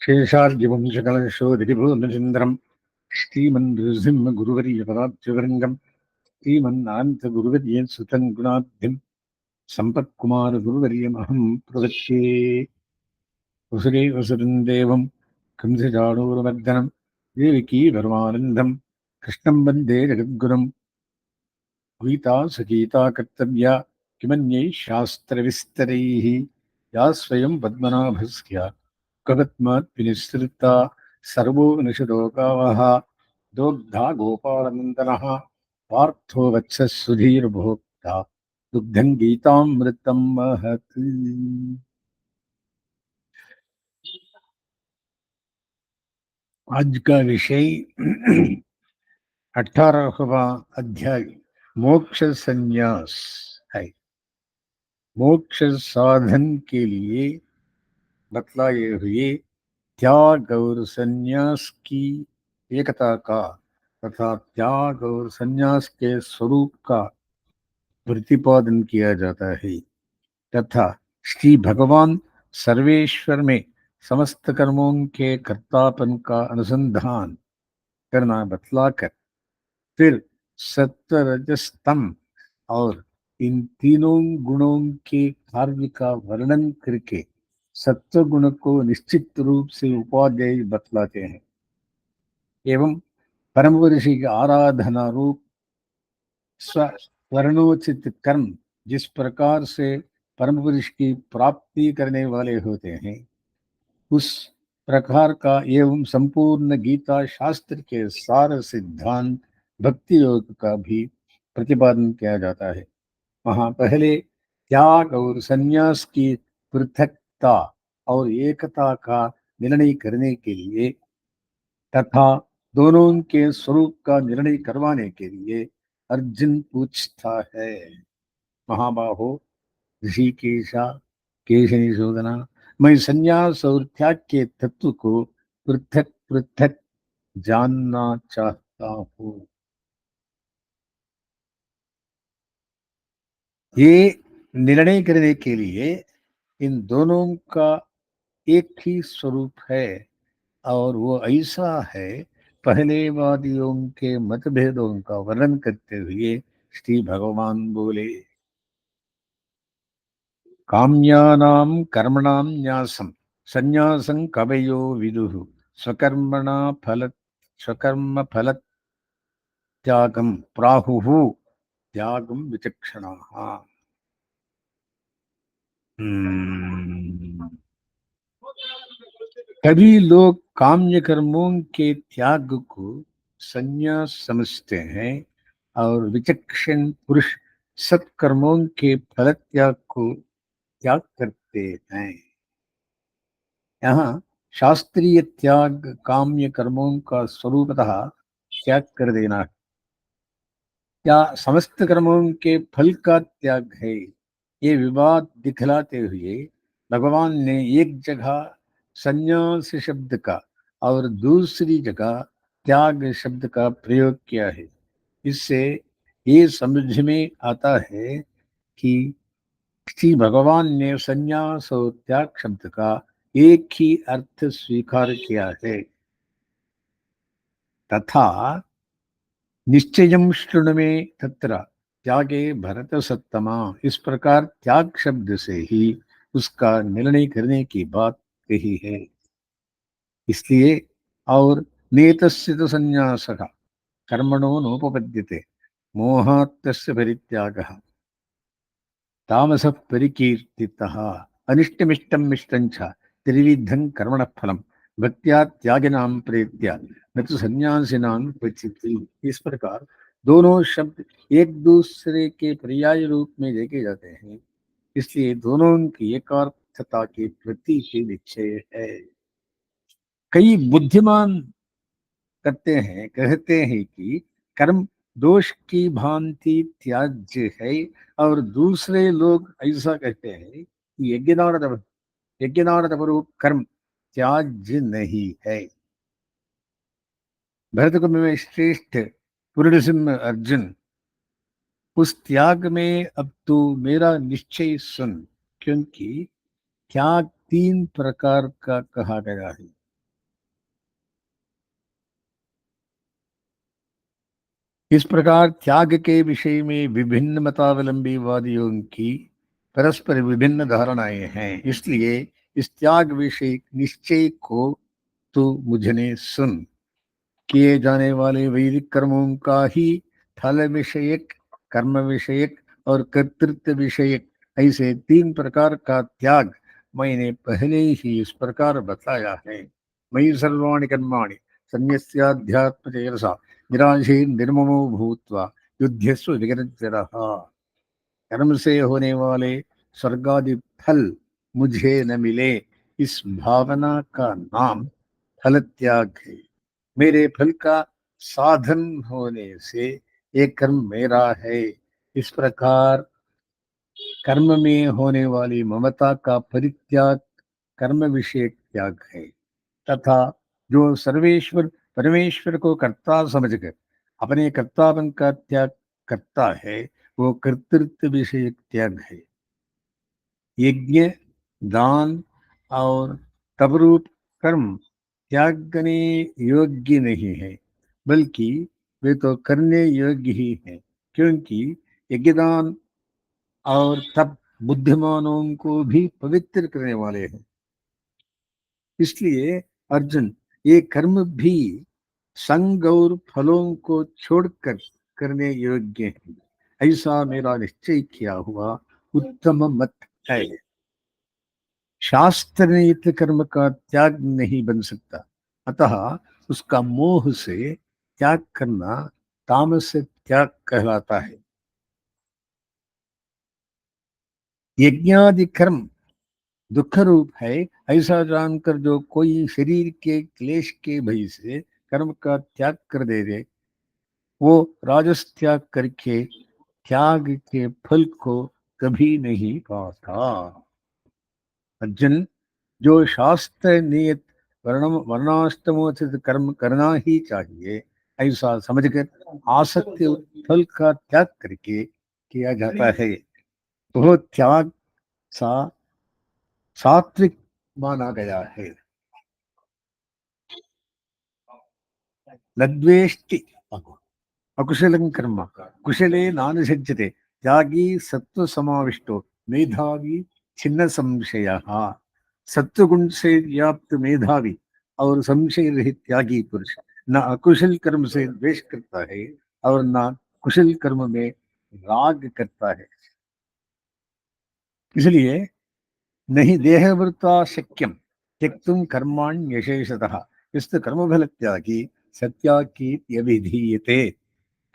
शेषाद्यवंशकलशोदिरिभुवनचन्द्रम् श्रीमन्नृसिंहगुरुवर्यपदाब्जभृङ्गम् श्रीमन्नान्थगुरुवर्येन् सुतम् गुणाब्धिम् सम्पत्कुमारगुरुवर्यमहम् प्रवक्ष्ये। वसुरे वसुरम् देवम् कंसचाणूरमर्दनम् देवकी परमानन्दम् कृष्णम् वन्दे जगद्गुरुम्। गीता सगीता कर्तव्या किमन्यैः शास्त्रविस्तरैः या स्वयं पद्मनाभस्य कवत्मात् विनिसृता सर्वो निषदो गावः दोग्धा गोपालनन्दनः पार्थो वत्सः सुधीर्भोक्ता दुग्धं गीतामृतं महत्। आज का विषय 18वां अध्याय मोक्ष संन्यास है। मोक्ष साधन के लिए बतलाए हुए त्याग और संन्यास की एकता का तथा त्याग और संन्यास के स्वरूप का प्रतिपादन किया जाता है तथा श्री भगवान सर्वेश्वर में समस्त कर्मों के कर्तापन का अनुसंधान करना बतलाकर फिर सत्व रजस तम और इन तीनों गुणों के कार्य का वर्णन करके सत्व गुण को निश्चित रूप से उपादेय बतलाते हैं एवं परम ऋषि की आराधना रूप स्वर्णोचित कर्म जिस प्रकार से परम पुरुष की प्राप्ति करने वाले होते हैं उस प्रकार का एवं संपूर्ण गीता शास्त्र के सार सिद्धांत भक्ति योग का भी प्रतिपादन किया जाता है। वहां पहले त्याग और संन्यास की पृथकता और एकता का निर्णय करने के लिए तथा दोनों के स्वरूप का निर्णय करवाने के लिए अर्जुन पूछता है, महाबाहो ऋषिकेशा केशनिशोधना, मैं संन्यास और त्याग के तत्व को पृथक पृथक जानना चाहता हूँ। ये निर्णय करने के लिए इन दोनों का एक ही स्वरूप है और वो ऐसा है। पहले वादियों के मतभेदों का वर्णन करते हुए श्री भगवान बोले, काम्यानां कर्मणां न्यासं संन्यासं कवयो विदुः स्वकर्मणा फल स्वकर्म फल त्यागं प्राहुः त्यागं विचक्षणाः। कभी लोग काम्य कर्मों के त्याग को संन्यास समझते हैं और विचक्षण पुरुष सत्कर्मों के फल त्याग को त्याग करते हैं। यहाँ शास्त्रीय त्याग काम्य कर्मों का स्वरूपतः त्याग कर देना है या समस्त कर्मों के फल का त्याग है, ये विवाद दिखलाते हुए भगवान ने एक जगह संन्यास शब्द का और दूसरी जगह त्याग शब्द का प्रयोग किया है। इससे ये समझ में आता है कि श्री भगवान ने संन्यास और त्याग शब्द का एक ही अर्थ स्वीकार किया है तथा निश्चयं शृणु मे तत्र त्यागे भरत सत्तमा, इस प्रकार त्याग शब्द से ही उसका निर्णय करने की बात कही है। इसलिए और नेतस्य तो संन्यासः कर्मणो नोपपद्यते मोहात् तस्य परित्यागः तामसः परिकीर्तितः अनिष्टमिष्टं मिष्टं च त्रिविधं कर्मणः फलं भक्त्या त्यागिनां प्रेत्या न तो सन्यासिनां क्वचित्। इस प्रकार दोनों शब्द एक दूसरे के पर्याय रूप में देखे जाते हैं, इसलिए दोनों की एकार्थता के प्रति ही निश्चय है। कई बुद्धिमान करते हैं कहते हैं कि कर्म दोष की भांति त्याज्य है और दूसरे लोग ऐसा कहते हैं कि यज्ञदान कर्म त्याज्य नहीं है। भरत कुंभ में श्रेष्ठ पूर्ण अर्जुन, उस त्याग में अब तू मेरा निश्चय सुन, क्योंकि त्याग तीन प्रकार का कहा गया है। इस प्रकार त्याग के विषय में विभिन्न मतावलंबी वादियों की परस्पर विभिन्न धारणाएं हैं। इसलिए इस त्याग विषय निश्चय को तो मुझने सुन। किए जाने वाले वैदिक कर्मों का ही फल विषयक, कर्म विषयक और कर्तृत्व विषयक, ऐसे तीन प्रकार का त्याग मैंने पहले ही इस प्रकार बताया है। मयि सर्वाणि कर्माणि सन्न्यस्याध्यात्म चेतसा निराशे निर्ममो भूत्वा युध्यस्व विगतजरः। कर्म से होने वाले स्वर्गादि फल मुझे न मिले, इस भावना का नाम फल त्याग है। मेरे फल का साधन होने से ये कर्म मेरा है, इस प्रकार कर्म में होने वाली ममता का परित्याग कर्म विषय त्याग है। तथा जो सर्वेश्वर परमेश्वर को कर्ता समझकर अपने कर्तापन का त्याग करता है, वो कर्तृत्व विषय त्याग है। यज्ञ, दान और तपरूप कर्म त्यागने योग्य नहीं है, बल्कि वे तो करने योग्य ही हैं, क्योंकि यज्ञदान और तप बुद्धिमानों को भी पवित्र करने वाले हैं। इसलिए अर्जुन, ये कर्म भी संग और फलों को छोड़कर करने योग्य हैं। ऐसा मेरा निश्चय किया हुआ उत्तम मत है। शास्त्र नियत कर्म का त्याग नहीं बन सकता, अतः उसका मोह से त्याग करना तामस त्याग कहलाता है। यज्ञादि कर्म दुख रूप है, ऐसा जानकर जो कोई शरीर के क्लेश के भय से कर्म का त्याग कर दे, वो राजस त्याग करके त्याग के फल को कभी नहीं पाता। अर्जुन, जो शास्त्र नियत वर्णाश्रमोचित कर्म करना ही चाहिए, ऐसा समझकर आसक्ति फल का त्याग करके किया जाता है, वो त्याग सा सात्विक माना गया है। लद्वेष्टि अकुशलं कर्म कुशले नानुषज्यते त्यागी सत्व समाविष्टो मेधावी छिन्न संशयः। सत्वगुण से व्याप्त मेधावी और संशय रहित त्यागी पुरुष न अकुशल कर्म से द्वेष करता है और न कुशल कर्म में राग करता है। इसलिए नहीं देहवृता शक्यम त्यक्तुम कर्माण्यशेषतः इस कर्मफल त्यागी सत्याकीत्यभिधीयते।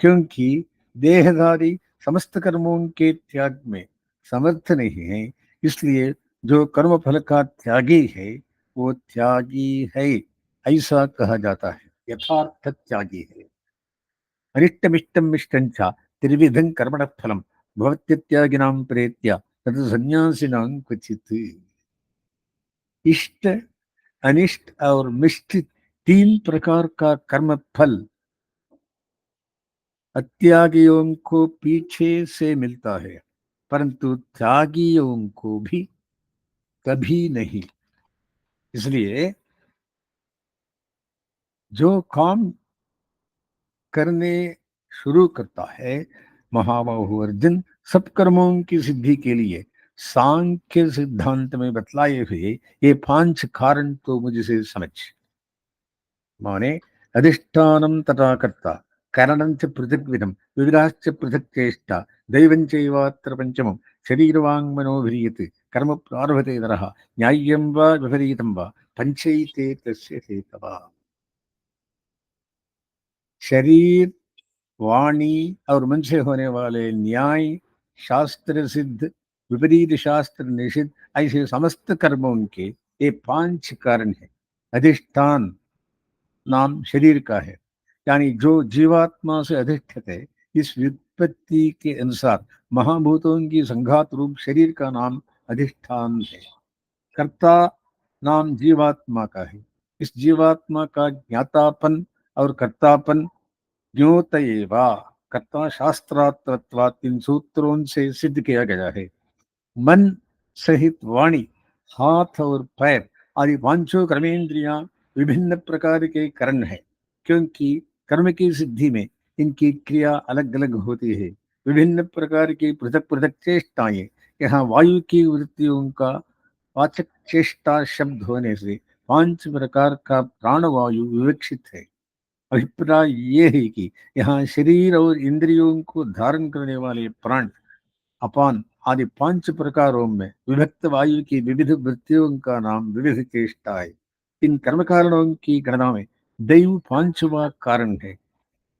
क्योंकि देहधारी समस्त कर्मों के त्याग में समर्थ नहीं है, इसलिए जो कर्म फल का त्यागी है वो त्यागी है, ऐसा कहा जाता है। यथार्थ त्यागी है। अनिष्टमिष्टम इष्टं च त्रिविधं कर्मण फलम भवत्यत्यागिनां प्रेत्य तद सन्यासिनां क्वचित्। इष्ट, अनिष्ट और मिष्ट तीन प्रकार का कर्म फल अत्यागियों को पीछे से मिलता है, परंतु त्यागियों को भी कभी नहीं। इसलिए जो काम करने शुरू करता है, महाबाहु अर्जुन, सब कर्मों की सिद्धि के लिए सांख्य सिद्धांत में बतलाए हुए ये पांच कारण तो मुझसे समझ। माने अधिष्ठानं तथा कर्ता करणं च पृथग्विधं विविधाश्च पृथक् चेष्टा दैवं चैवात्र पञ्चमं शरीरवाङ्मनोभिरीयते कर्म प्रारभते नरः न्याय्यं वा विपरीतं वा पंचैते तस्य हेतवः। शरीर, वाणी और मन से होने वाले न्याय शास्त्र सिद्ध, विपरीत शास्त्र निषिद्ध, ऐसे समस्त कर्मों के ये पांच कारण है। अधिष्ठान नाम शरीर का है, यानी जो जीवात्मा से अधिष्ठित है। इस व्युत्पत्ति के अनुसार महाभूतों की संघात रूप शरीर का नाम अधिष्ठान है। कर्ता नाम जीवात्मा का है। इस जीवात्मा का ज्ञातापन और कर्तापन ज्ञोतयेवा कर्ता शास्त्रार्थत्वात् इन सूत्रों से सिद्ध किया गया है। मन सहित वाणी हाथ और पैर आदि पांचों कर्मेंद्रियां विभिन्न प्रकार के करण है, क्योंकि कर्म की सिद्धि में इनकी क्रिया अलग अलग होती है। विभिन्न प्रकार की पृथक पृथक चेष्टाएं, यहाँ वायु की वृत्तियों का वाचक चेष्टा शब्द होने से पांच प्रकार का प्राणवायु विवक्षित है। अभिप्राय ये है कि यहाँ शरीर और इंद्रियों को धारण करने वाले प्राण, अपान आदि पांच प्रकारों में विभक्त वायु की विविध वृत्तियों का नाम विविध चेष्टा है। इन कर्म कारणों की गणना में दैव पांचवा कारण है,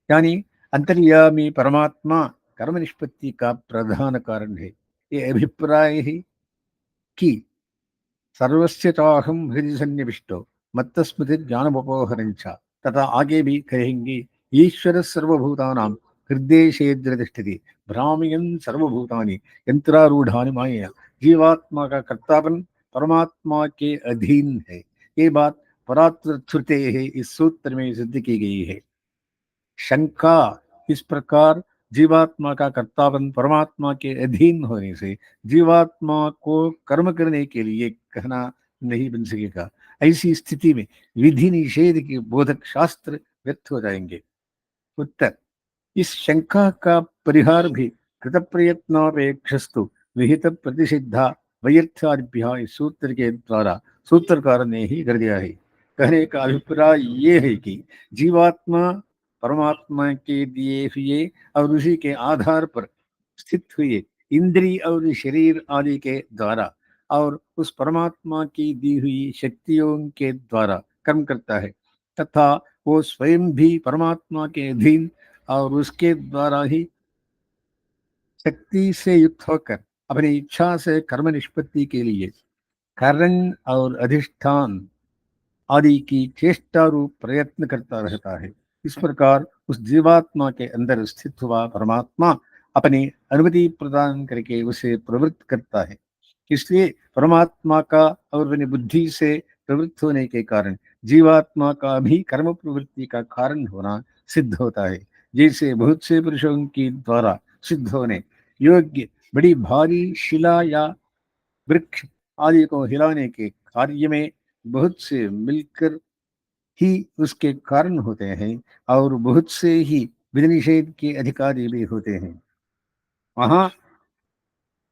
यानी अंतर्यामी परमात्मा कर्म निष्पत्ति का प्रधान कारण है। ये अभिप्राय है कि सर्वस्य चाहम हृदय सन्निविष्टो मत्तस्मृति ज्ञानमुपोहरंच, तथा आगे भी कहेंगे ईश्वर सर्वभूतानां हृदय तिष्ठति भ्रामयन् सर्वभूतानि यंत्रारूढ़ानि मायया। जीवात्मा का कर्तापन परमात्मा के अधीन है। ये बात परात्र श्रुते है, इस सूत्र में सिद्ध की गई है। शंका इस प्रकार जीवात्मा का कर्तापन परमात्मा के अधीन होने से जीवात्मा को कर्म करने के लिए कहना नहीं बन सकेगा। ऐसी स्थिति में विधि निषेध के बोधक शास्त्र व्यर्थ हो जाएंगे। उत्तर, इस शंका का परिहार भी कृत प्रयत्नापेक्षस्तु विहित प्रतिषिद्धा व्यर्थादिभ्या इस सूत्र के द्वारा सूत्रकार ने ही कर दिया है। कहने का अभिप्राय ये है कि जीवात्मा परमात्मा के दिए हुए और उसी के आधार पर स्थित हुए इंद्रिय और शरीर आदि के द्वारा और उस परमात्मा की दी हुई शक्तियों के द्वारा कर्म करता है, तथा वो स्वयं भी परमात्मा के अधीन और उसके द्वारा ही शक्ति से युक्त होकर अपनी इच्छा से कर्म निष्पत्ति के लिए कारण और अधिष्ठान आदि की चेष्टा रूप प्रयत्न करता रहता है। इस प्रकार उस जीवात्मा के अंदर स्थित हुआ परमात्मा अपनी अनुमति प्रदान करके उसे प्रवृत्त करता है। इसलिए परमात्मा का और अपनी बुद्धि से प्रवृत्त होने के कारण जीवात्मा का भी कर्म प्रवृत्ति का कारण होना सिद्ध होता है। जैसे बहुत से पुरुषों के द्वारा सिद्ध होने योग्य बड़ी भारी शिला या वृक्ष आदि को हिलाने के कार्य में बहुत से मिलकर ही उसके कारण होते हैं, और बहुत से ही विधि निषेध के अधिकारी भी होते हैं। वहां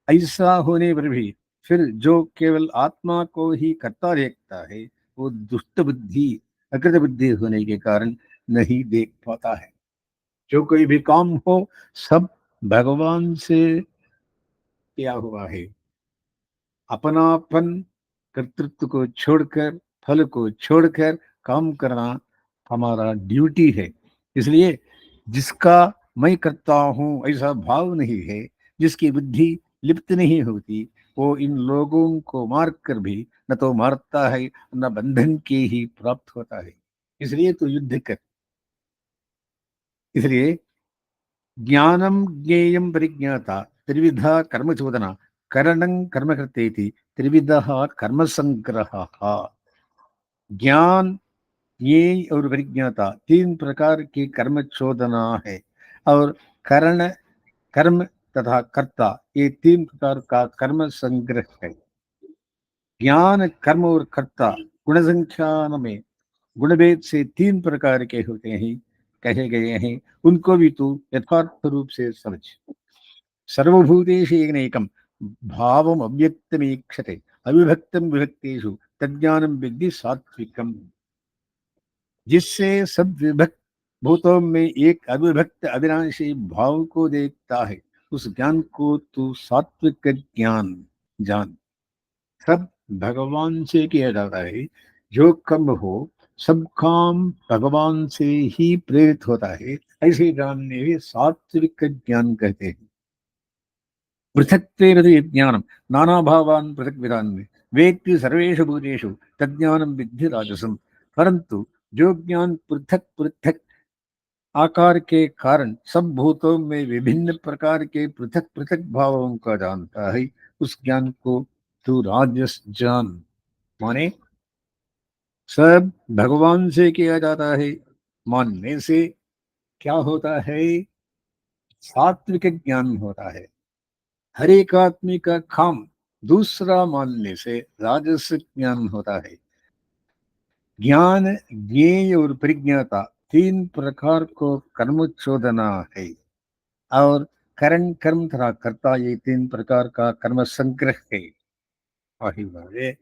ऐसा होने पर भी फिर जो केवल आत्मा को ही करता देखता है, वो दुष्ट बुद्धि अकृत बुद्धि होने के कारण नहीं देख पाता है। जो कोई भी काम हो, सब भगवान से किया हुआ है। अपनापन कर्तृत्व को छोड़कर, फल को छोड़कर काम करना हमारा ड्यूटी है। इसलिए जिसका मैं करता हूं ऐसा भाव नहीं है, जिसकी बुद्धि लिप्त नहीं होती, वो इन लोगों को मार कर भी न तो मारता है न बंधन के ही प्राप्त होता है। इसलिए तो युद्ध कर। इसलिए ज्ञानम ज्ञेयम परिज्ञाता त्रिविधा कर्मचोदना करणं कर्म कर्तेति त्रिविधः कर्म संग्रह। ज्ञान, ज्ञेय और परिज्ञाता तीन प्रकार की कर्म चोदना है, और करण, कर्म तथा कर्ता ये तीन प्रकार का कर्म संग्रह है। ज्ञान, कर्म और कर्ता गुण संख्यान में गुणभेद से तीन प्रकार के होते हैं, कहे गए हैं। उनको भी तू यथार्थ रूप से समझ। सर्वभूतेषु एकैकं भावम् अव्यक्तमीक्षते अविभक्तं विभक्तेषु तज्ज्ञानं विद्धि सात्विकम्। जिससे सब विभक्त भूतों में एक अविभक्त अविनाशी भाव को देखता है, उस ज्ञान को तू सात्विक ज्ञान जान। सब भगवान से किया जाता है। जो कर्म हो, सब काम भगवान से ही प्रेरित होता है। ऐसे जानने भी सात्विक ज्ञान कहते हैं। पृथक्त्वेन तु यज्ञानं नानाभावान् पृथग्विधान् वेत्ति सर्वेषु भूतेषु तज्ज्ञानं विद्धि राजसम्। परंतु जो ज्ञान पृथक पृथक आकार के कारण सब भूतों में विभिन्न प्रकार के पृथक पृथक भावों का जानता है, उस ज्ञान को तू राजस जान। माने सब भगवान से किया जाता है। मानने से क्या होता है? सात्विक ज्ञान होता है। हर एक आदमी का काम दूसरा मानने से राजस ज्ञान होता है। ज्ञान, ज्ञेय और परिज्ञाता, तीन प्रकार को कर्म चोदना है। और करण, कर्म तथा कर्ता, ये तीन प्रकार का कर्म संग्रह है।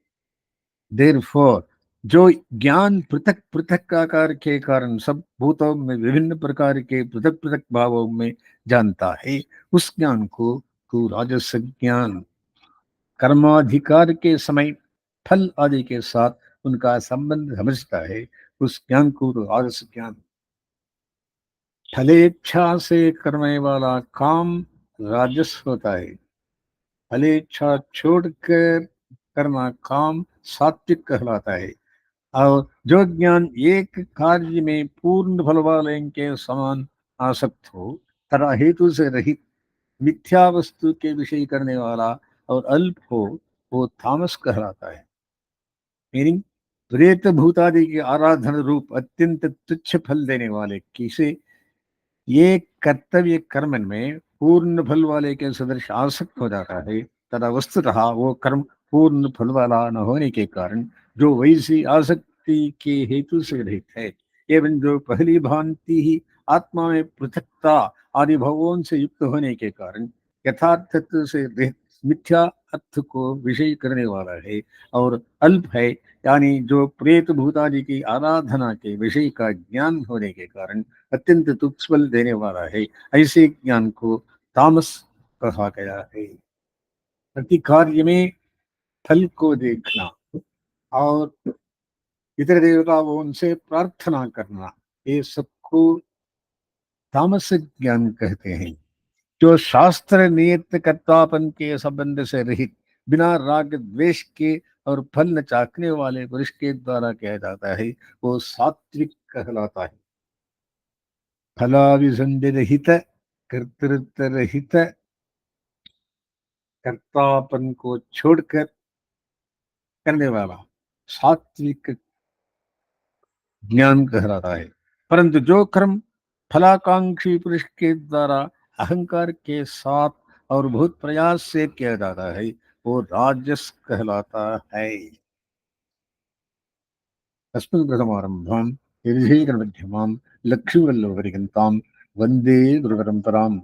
देयरफॉर जो ज्ञान पृथक पृथक आकार के कारण सब भूतों में विभिन्न प्रकार के पृथक पृथक भावों में जानता है, उस ज्ञान को तू राजस ज्ञान, कर्माधिकार के समय फल आदि के साथ उनका संबंध समझता है, उस ज्ञान को तो राजस ज्ञान। फलेच्छा से करने वाला काम राजस होता है। फलेच्छा छोड़कर करना काम सात्विक कहलाता है। और जो ज्ञान एक कार्य में पूर्ण फल वाले के समान आसक्त हो, तथा हेतु से रहित, मिथ्या वस्तु के विषय करने वाला और अल्प हो, वो तामस कहलाता है। मीनिंग, प्रेत भूतादि के आराधन रूप अत्यंत तुच्छ फल देने वाले किसे ये कर्तव्य कर्म में पूर्ण फल वाले के सदृश आसक्त हो जाता है, तथा वस्तुतः वो कर्म पूर्ण फल वाला न होने के कारण जो वैसी आसक्ति के हेतु से रहित है, एवं जो पहली भांति ही आत्मा में पृथकता आदि भवों से युक्त होने के कारण यथार्थ तत्व से रहित मिथ्या अर्थ को विषय करने वाला है, और अल्प है, यानी जो प्रेत भूतादि की आराधना के विषय का ज्ञान होने के कारण अत्यंत तुच्छ फल देने वाला है, ऐसे ज्ञान को तामस कहा गया है। प्रति कार्य में फल को देखना और इतर देवताओं उनसे प्रार्थना करना, ये सबको तामस ज्ञान कहते हैं। जो शास्त्र नियत कर्तापन के संबंध से रहित, बिना राग द्वेष के और फल न चाखने वाले पुरुष के द्वारा किया जाता है, वो सात्विक कहलाता है। फलाभिसंधि रहित, कर्तृत्व रहित, कर्तापन को छोड़कर करने वाला सात्विक ज्ञान कहलाता है। परंतु जो कर्म फलाकांक्षी पुरुष के द्वारा अहंकार के साथ और बहुत प्रयास से किया जाता है, वो राजस कहलाता है। तस्मिन् प्रथमारंभां यदिहेकमध्यमां लक्ष्मीवल्लभपर्यन्तां वन्दे गुरुपरम्पराम्।